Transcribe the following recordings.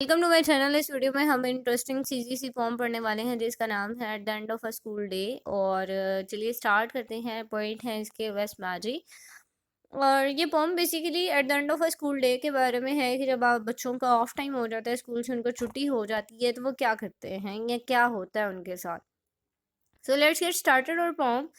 Welcome to my channel. इस video में हम इंटरेस्टिंग सी फॉर्म पढ़ने वाले हैं जिसका नाम है eight the end of a school day. और चलिए स्टार्ट करते हैं। पॉइंट है इसके वेस मैजी। और ये poem basically at the end of a school day के बारे में है कि जब आप बच्चों का ऑफ टाइम हो जाता है, स्कूल से उनको छुट्टी हो जाती है, तो वो क्या करते हैं या क्या होता है उनके साथ। So let's get started our poem.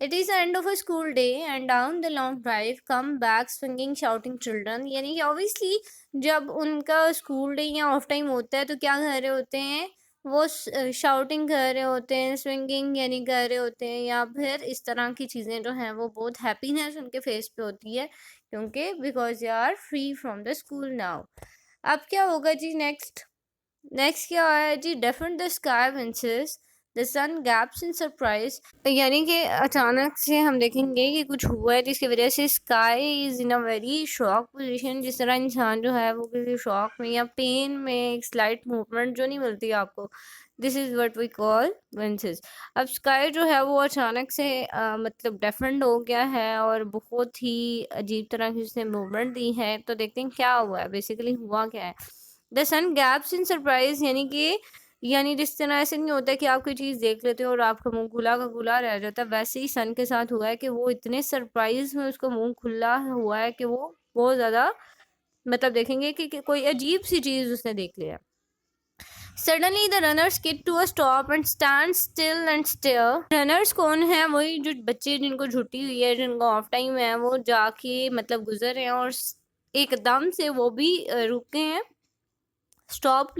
It is the end of a school day and down the long drive come back swinging shouting children। यानी कि obviously जब उनका स्कूल डे या ऑफ टाइम होता है तो क्या कर रहे होते हैं, वो शाउटिंग कर रहे होते हैं, स्विंगिंग यानी कर रहे होते हैं, या फिर इस तरह की चीज़ें जो हैं वो बहुत हैप्पीनेस उनके फेस पे होती है, क्योंकि because they are free from the school now. अब क्या होगा जी नेक्स्ट? नेक्स्ट क्या है जी? Defend the sky winces the sun gaps in surprise. यानी कि अचानक से हम देखेंगे कि कुछ हुआ है जिसकी वजह से sky is in a very shock position. जिस तरह इंसान जो है वो किसी शॉक में या पेन में एक स्लाइट मूवमेंट जो नहीं मिलती आपको, this is what we call winces. अब स्काई जो है वो अचानक से मतलब डेफेंड हो गया है और बहुत ही अजीब तरह की उसने मूवमेंट दी है। तो देखते हैं क्या हुआ है, बेसिकली हुआ क्या है। The sun gaps in surprise यानी जिस तरह ऐसे नहीं होता कि आप कोई चीज़ देख लेते हो और आपका मुंह खुला का खुला रह जाता है, वैसे ही सन के साथ हुआ है कि वो इतने सरप्राइज में उसका मुंह खुला हुआ है कि वो बहुत ज़्यादा मतलब देखेंगे कि कोई अजीब सी चीज़ उसने देख लिया। Suddenly the runners skid to a stop and stand still and stare. Runners कौन है? वही जो बच्चे जिनको छुट्टी हुई है, जिनको ऑफ टाइम है, वो जाके मतलब गुजर रहे हैं और एकदम से वो भी रुके हैं। स्टॉप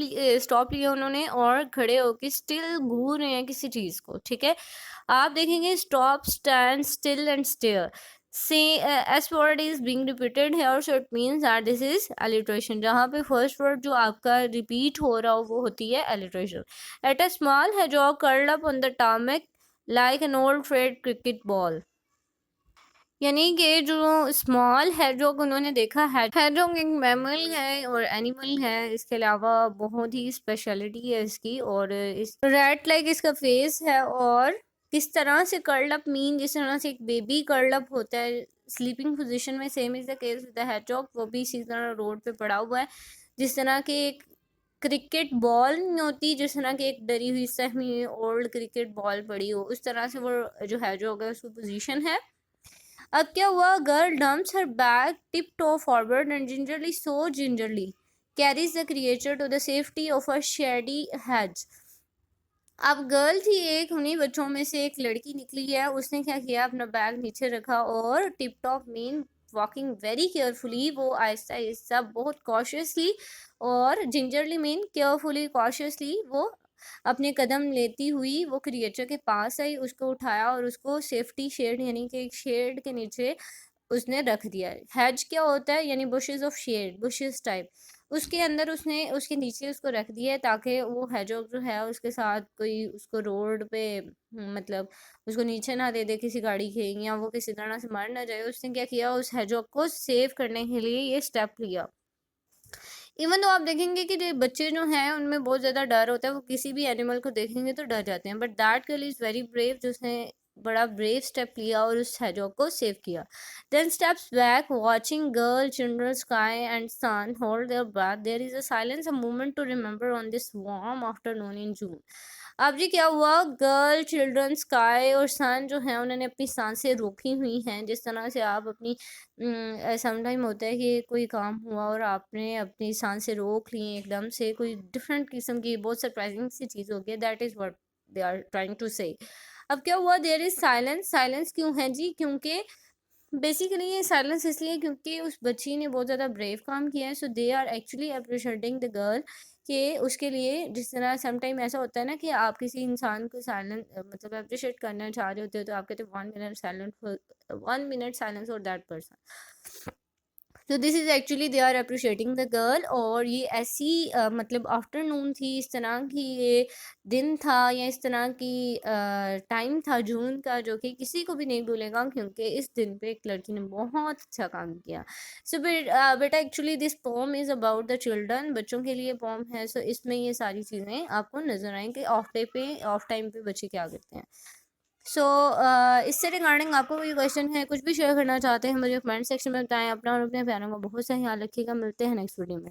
लिया उन्होंने और खड़े होके स्टिल घूर रहे हैं किसी चीज को। ठीक है, आप देखेंगे stop, stand, still and stare से S word is being repeated है, so it means that this is alliteration. जहाँ पे फर्स्ट वर्ड जो आपका रिपीट हो रहा हो वो होती है alliteration. At a small hedgehog curled up on the tarmac like an old frayed cricket ball। यानी कि जो स्मॉल hedgehog उन्होंने देखा है, hedgehog एक मैमल है और एनिमल है, इसके अलावा बहुत ही स्पेशलिटी है इसकी। और इस रैट लाइक इसका फेस है और किस तरह से कर्ल अप मीन, जिस तरह से एक बेबी कर्ल अप होता है स्लीपिंग पोजीशन में, same is the case with the hedgehog। वो भी इसी तरह रोड पे पड़ा हुआ है। जिस तरह के एक क्रिकेट बॉल नहीं होती, जिस तरह की एक डरी हुई सहमी ओल्ड क्रिकेट बॉल पड़ी हो, उस तरह से वो जो hedgehog है उसकी पोजीशन है। अब क्या हुआ? Girl dumps her bag tiptoe forward and gingerly, so gingerly carries the creature to the safety of a shady hedge। अब गर्ल थी एक, उन्हीं बच्चों में से एक लड़की निकली है। उसने क्या किया? अपना बैग नीचे रखा और tip top mean walking very carefully, वो आहिस्ता आहिस्ता बहुत कॉशियसली, और जिंजरली मीन केयरफुली कॉशियसली, वो अपने कदम लेती हुई वो क्रिएचर के पास आई, उसको उठाया और उसको सेफ्टी शेड यानी कि एक शेड के नीचे उसने रख दिया। हैज क्या होता है? यानी bushes of shade, bushes type, उसके अंदर उसने उसके नीचे उसको रख दिया है ताकि वो हैजॉग जो है उसके साथ कोई उसको रोड पे मतलब उसको नीचे ना दे दे किसी गाड़ी के, या वो किसी तरह से मर ना जाए। उसने क्या किया? उस हैजॉग को सेव करने के लिए ये स्टेप लिया। इवन तो आप देखेंगे कि जो बच्चे जो हैं उनमें बहुत ज़्यादा डर होता है, वो किसी भी एनिमल को देखेंगे तो डर जाते हैं, but that girl is very brave, जिसने बड़ा ब्रेव स्टेप लिया और उस hedgehog को सेव किया। Then steps back watching girl children sky and sun hold their breath, there is a silence, a moment to remember on this warm afternoon in June. अब जी क्या हुआ? गर्ल, चिल्ड्रन, स्काई और सन जो है उन्होंने अपनी सांसें रोकी हुई हैं। जिस तरह से आप अपनी समटाइम होता है कि कोई काम हुआ और आपने अपनी सांसें रोक ली एकदम से, कोई डिफरेंट किस्म की बहुत सरप्राइजिंग सी चीज़ हो गई, that is what they are trying to say. अब क्या हुआ? There is silence. साइलेंस क्यों है जी? क्योंकि बेसिकली ये साइलेंस इसलिए क्योंकि उस बच्ची ने बहुत ज़्यादा ब्रेव काम किया है, so they are actually appreciating the girl कि उसके लिए, जिस तरह समटाइम ऐसा होता है ना कि आप किसी इंसान को साइलेंट मतलब अप्रिशिएट करना चाह रहे होते हो तो आप कहते हो 1 minute silent for 1 minute silence for that person. तो this is actually they are appreciating the girl. और ये ऐसी मतलब आफ्टरनून थी, इस तरह की ये दिन था या इस तरह की टाइम था जून का, जो कि किसी को भी नहीं भूलेगा, क्योंकि इस दिन पे एक लड़की ने बहुत अच्छा काम किया। सो बेटा actually this pome is about the children, बच्चों के लिए पोम है। सो इसमें ये सारी चीज़ें आपको नजर आएँ कि ऑफ डे पे, ऑफ टाइम पे बच्चे क्या करते हैं। सो इससे रिगार्डिंग आपको कोई क्वेश्चन है, कुछ भी शेयर करना चाहते हैं, मुझे कमेंट सेक्शन में बताएं। अपना और अपने प्यारों का बहुत सा ख्याल रखिएगा। मिलते हैं नेक्स्ट वीडियो में।